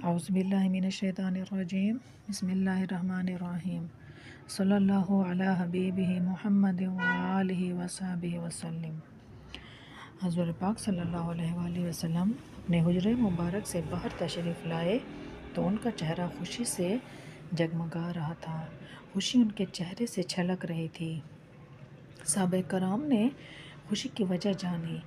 اعوذ باللہ من الشیطان الرجیم بسم اللہ الرحمن الرحیم صلی اللہ علی حبیبہ محمد وآلہ وصحبہ وسلم۔ حضرت پاک صلی اللہ علیہ وآلہ وسلم اپنے حجرے مبارک سے باہر تشریف لائے تو ان کا چہرہ خوشی سے جگمگا رہا تھا، خوشی ان کے چہرے سے چھلک رہی تھی۔ صحابہ کرام نے خوشی کی وجہ جانی،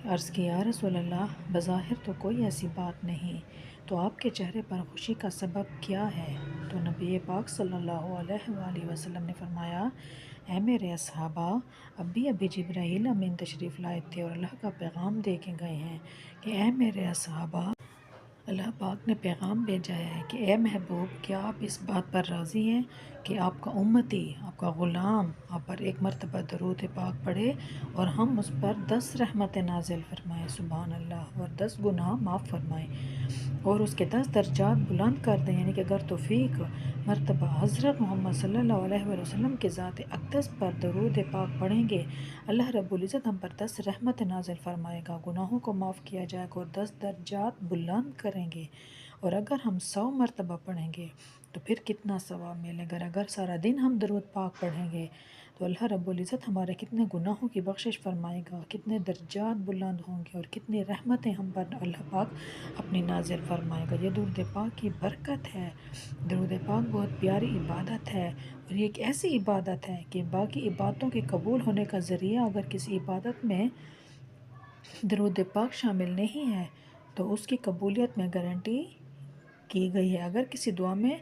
عرض کیا یا رسول اللہ، بظاہر تو کوئی ایسی بات نہیں، تو آپ کے چہرے پر خوشی کا سبب کیا ہے؟ تو نبی پاک صلی اللہ علیہ وآلہ وسلم نے فرمایا، اے میرے اصحابہ، ابھی جبرائیل امین تشریف لائے تھے اور اللہ کا پیغام دے کے گئے ہیں کہ اے میرے اصحابہ، اللہ پاک نے پیغام بھیجا ہے کہ اے محبوب، کیا آپ اس بات پر راضی ہیں کہ آپ کا امتی، آپ کا غلام آپ پر ایک مرتبہ درود پاک پڑھے اور ہم اس پر 10 رحمت نازل فرمائیں، سبحان اللہ، اور 10 گناہ معاف فرمائیں اور اس کے 10 درجات بلند کر دیں، یعنی کہ اگر توفیق مرتبہ حضرت محمد صلی اللہ علیہ وسلم کے ذات اقدس پر درود پاک پڑھیں گے، اللہ رب العزت ہم پر 10 رحمت نازل فرمائے گا، گناہوں کو معاف کیا جائے گا اور 10 درجات بلند کریں گے۔ اور اگر ہم 100 مرتبہ پڑھیں گے تو پھر کتنا ثواب ملے گا۔ اگر سارا دن ہم درود پاک پڑھیں گے تو اللہ رب العزت ہمارے کتنے گناہوں کی بخشش فرمائے گا، کتنے درجات بلند ہوں گے اور کتنی رحمتیں ہم پر اللہ پاک اپنی نازل فرمائے گا۔ یہ درود پاک کی برکت ہے۔ درود پاک بہت پیاری عبادت ہے اور یہ ایک ایسی عبادت ہے کہ باقی عبادتوں کے قبول ہونے کا ذریعہ اگر کسی عبادت میں درود پاک شامل نہیں ہے تو اس کی قبولیت میں گارنٹی کی گئی ہے۔ اگر کسی دعا میں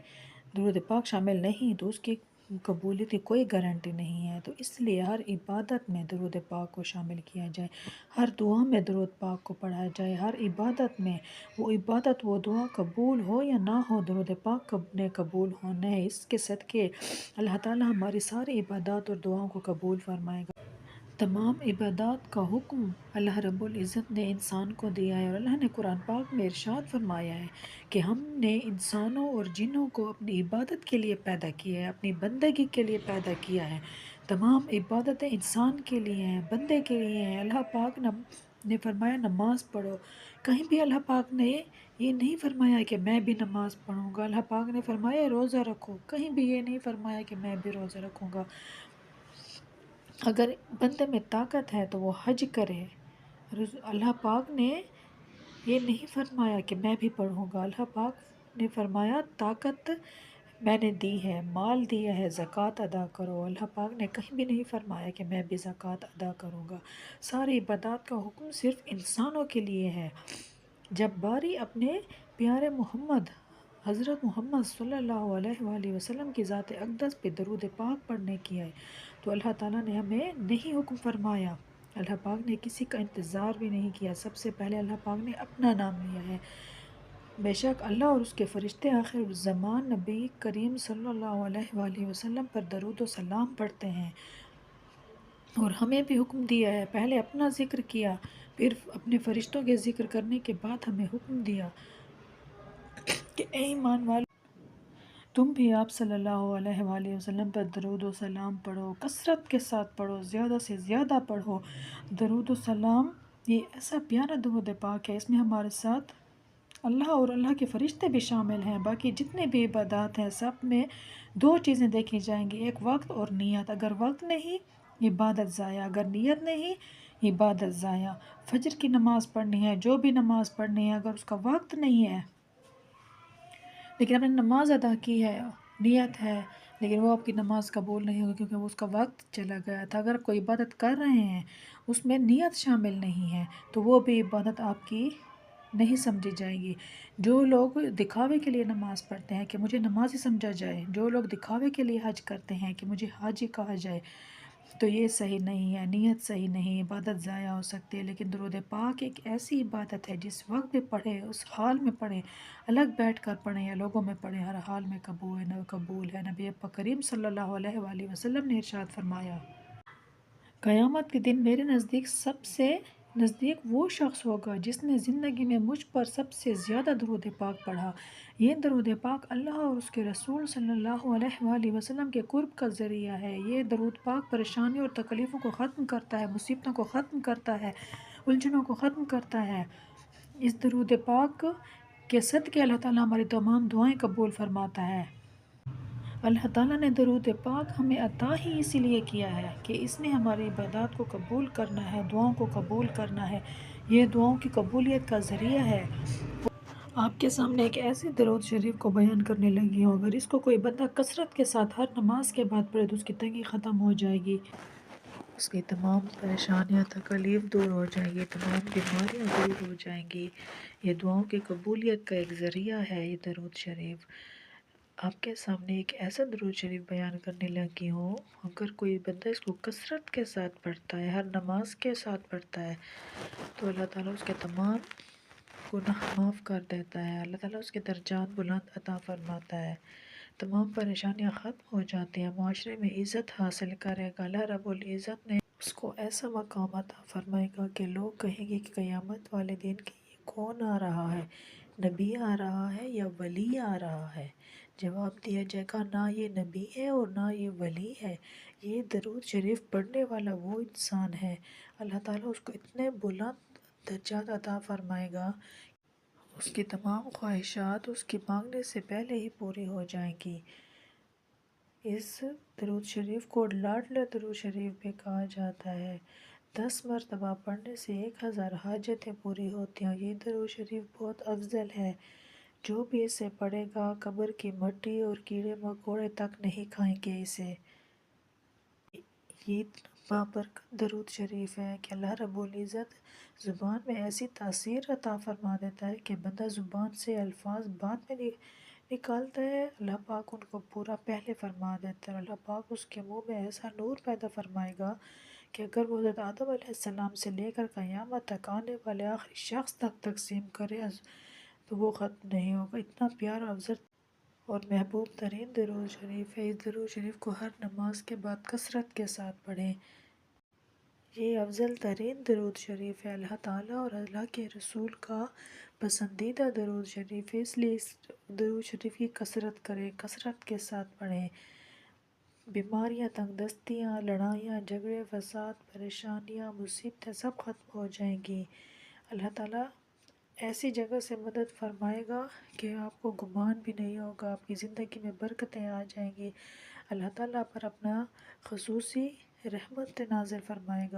درود پاک شامل نہیں تو اس کی قبولیت کی کوئی گارنٹی نہیں ہے، تو اس لیے ہر عبادت میں درود پاک کو شامل کیا جائے، ہر دعا میں درود پاک کو پڑھا جائے، ہر عبادت میں وہ عبادت وہ دعا قبول ہو یا نہ ہو، درود پاک نے قبول ہونا ہے۔ اس کے صدقے اللہ تعالیٰ ہماری ساری عبادات اور دعاؤں کو قبول فرمائے گا۔ تمام عبادات کا حکم اللہ رب العزت نے انسان کو دیا ہے اور اللہ نے قرآن پاک میں ارشاد فرمایا ہے کہ ہم نے انسانوں اور جنوں کو اپنی عبادت کے لیے پیدا کیا ہے، اپنی بندگی کے لیے پیدا کیا ہے۔ تمام عبادتیں انسان کے لیے ہیں، بندے کے لیے ہیں۔ اللہ پاک نے فرمایا نماز پڑھو، کہیں بھی اللہ پاک نے یہ نہیں فرمایا کہ میں بھی نماز پڑھوں گا۔ اللہ پاک نے فرمایا روزہ رکھو، کہیں بھی یہ نہیں فرمایا کہ میں بھی روزہ رکھوں گا۔ اگر بندے میں طاقت ہے تو وہ حج کرے۔ اللہ پاک نے یہ نہیں فرمایا کہ میں بھی پڑھوں گا۔ اللہ پاک نے فرمایا طاقت میں نے دی ہے، مال دیا ہے، زکوٰۃ ادا کرو۔ اللہ پاک نے کہیں بھی نہیں فرمایا کہ میں بھی زکوٰۃ ادا کروں گا۔ ساری عبادات کا حکم صرف انسانوں کے لیے ہے۔ جب باری اپنے پیارے محمد حضرت محمد صلی اللہ علیہ وآلہ وسلم کی ذات اقدس پہ درود پاک پڑھنے کی آئے تو اللہ تعالیٰ نے ہمیں نہیں حکم فرمایا، اللہ پاک نے کسی کا انتظار بھی نہیں کیا، سب سے پہلے اللہ پاک نے اپنا نام لیا ہے۔ بے شک اللہ اور اس کے فرشتے آخر الزمان نبی کریم صلی اللہ علیہ وآلہ وسلم پر درود و سلام پڑھتے ہیں، اور ہمیں بھی حکم دیا ہے، پہلے اپنا ذکر کیا، پھر اپنے فرشتوں کے ذکر کرنے کے بعد ہمیں حکم دیا کہ اے ایمان والو، تم بھی آپ صلی اللہ علیہ وآلہ وسلم پر درود و سلام پڑھو، کثرت کے ساتھ پڑھو، زیادہ سے زیادہ پڑھو۔ درود و سلام یہ ایسا پیارا درود پاک ہے، اس میں ہمارے ساتھ اللہ اور اللہ کے فرشتے بھی شامل ہیں۔ باقی جتنے بھی عبادات ہیں سب میں 2 چیزیں دیکھی جائیں گی، ایک وقت اور نیت۔ اگر وقت نہیں، عبادت ضائع، اگر نیت نہیں، عبادت ضائع۔ فجر کی نماز پڑھنی ہے، جو بھی نماز پڑھنی ہے، اگر اس کا وقت نہیں ہے لیکن آپ نے نماز ادا کی ہے، نیت ہے، لیکن وہ آپ کی نماز قبول نہیں ہوگی کیونکہ وہ اس کا وقت چلا گیا تھا۔ اگر کوئی عبادت کر رہے ہیں اس میں نیت شامل نہیں ہے تو وہ بھی عبادت آپ کی نہیں سمجھی جائے گی۔ جو لوگ دکھاوے کے لیے نماز پڑھتے ہیں کہ مجھے نمازی سمجھا جائے، جو لوگ دکھاوے کے لیے حج کرتے ہیں کہ مجھے حاجی کہا جائے، تو یہ صحیح نہیں ہے، نیت صحیح نہیں، عبادت ضائع ہو سکتی ہے۔ لیکن درود پاک ایک ایسی عبادت ہے جس وقت بھی پڑھے، اس حال میں پڑھے، الگ بیٹھ کر پڑھیں یا لوگوں میں پڑھیں، ہر حال میں قبول ہے۔ نبی کریم صلی اللہ علیہ وآلہ وسلم نے ارشاد فرمایا، قیامت کے دن میرے نزدیک سب سے نزدیک وہ شخص ہوگا جس نے زندگی میں مجھ پر سب سے زیادہ درود پاک پڑھا۔ یہ درود پاک اللہ اور اس کے رسول صلی اللہ علیہ وآلہ وسلم کے قرب کا ذریعہ ہے۔ یہ درود پاک پریشانیوں اور تکلیفوں کو ختم کرتا ہے، مصیبتوں کو ختم کرتا ہے، الجھنوں کو ختم کرتا ہے۔ اس درود پاک کہ صدقے اللہ تعالیٰ ہماری تمام دعائیں قبول فرماتا ہے۔ اللہ تعالیٰ نے درود پاک ہمیں عطا ہی اسی لیے کیا ہے کہ اس نے ہماری عبادات کو قبول کرنا ہے، دعاؤں کو قبول کرنا ہے، یہ دعاؤں کی قبولیت کا ذریعہ ہے۔ آپ کے سامنے ایک ایسے درود شریف کو بیان کرنے لگی ہوں، اگر اس کو کوئی بندہ کثرت کے ساتھ ہر نماز کے بعد پڑھے تو اس کی تنگی ختم ہو جائے گی، اس کی تمام پریشانیاں تکالیف دور ہو جائیں گی، تمام بیماریاں دور ہو جائیں گی۔ یہ دعاؤں کی قبولیت کا ایک ذریعہ ہے یہ درود شریف۔ آپ کے سامنے ایک ایسا درود شریف بیان کرنے لگی ہوں، اگر کوئی بندہ اس کو کثرت کے ساتھ پڑھتا ہے، ہر نماز کے ساتھ پڑھتا ہے، تو اللہ تعالیٰ اس کے تمام گناہ معاف کر دیتا ہے، اللہ تعالیٰ اس کے درجات بلند عطا فرماتا ہے، تمام پریشانیاں ختم ہو جاتی ہیں، معاشرے میں عزت حاصل کرے گا، اللہ رب العزت نے اس کو ایسا مقام عطا فرمائے گا کہ لوگ کہیں گے کہ قیامت والے دن کہ یہ کون آ رہا ہے، نبی آ رہا ہے یا ولی آ رہا ہے؟ جواب دیا جائے گا نہ یہ نبی ہے اور نہ یہ ولی ہے، یہ درود شریف پڑھنے والا وہ انسان ہے۔ اللہ تعالیٰ اس کو اتنے بلند درجات عطا فرمائے گا، اس کی تمام خواہشات اس کی مانگنے سے پہلے ہی پوری ہو جائیں گی۔ اس درود شریف کو لاڈلا درود شریف بھی کہا جاتا ہے۔ 10 مرتبہ پڑھنے سے 1000 حاجتیں پوری ہوتی ہیں۔ یہ درود شریف بہت افضل ہے، جو بھی اسے پڑھے گا قبر کی مٹی اور کیڑے مکوڑے تک نہیں کھائیں گے اسے۔ یہ بابرکت درود شریف ہے کہ اللہ رب العزت زبان میں ایسی تاثیر عطا فرما دیتا ہے کہ بندہ زبان سے الفاظ بعد میں نکالتا ہے، اللہ پاک ان کو پورا پہلے فرما دیتا ہے، اللہ پاک اس کے منہ میں ایسا نور پیدا فرمائے گا کہ اگر وہ حضرت آدم علیہ السلام سے لے کر قیامت تک آنے والے آخری شخص تک تقسیم کرے تو وہ ختم نہیں ہوگا۔ اتنا پیارا افضل اور محبوب ترین درود شریف ہے۔ اس درود شریف کو ہر نماز کے بعد کثرت کے ساتھ پڑھیں۔ یہ افضل ترین درود شریف ہے، اللہ تعالیٰ اور اللہ کے رسول کا پسندیدہ درود شریف ہے، اس لیے اس درود شریف کی کثرت کریں، کثرت کے ساتھ پڑھیں۔ بیماریاں، تنگ دستیاں، لڑائیاں، جھگڑے، فساد، پریشانیاں، مصیبتیں سب ختم ہو جائیں گی۔ اللہ تعالیٰ ایسی جگہ سے مدد فرمائے گا کہ آپ کو گمان بھی نہیں ہوگا، آپ کی زندگی میں برکتیں آ جائیں گی، اللہ تعالیٰ پر اپنا خصوصی رحمت نازل فرمائے گا۔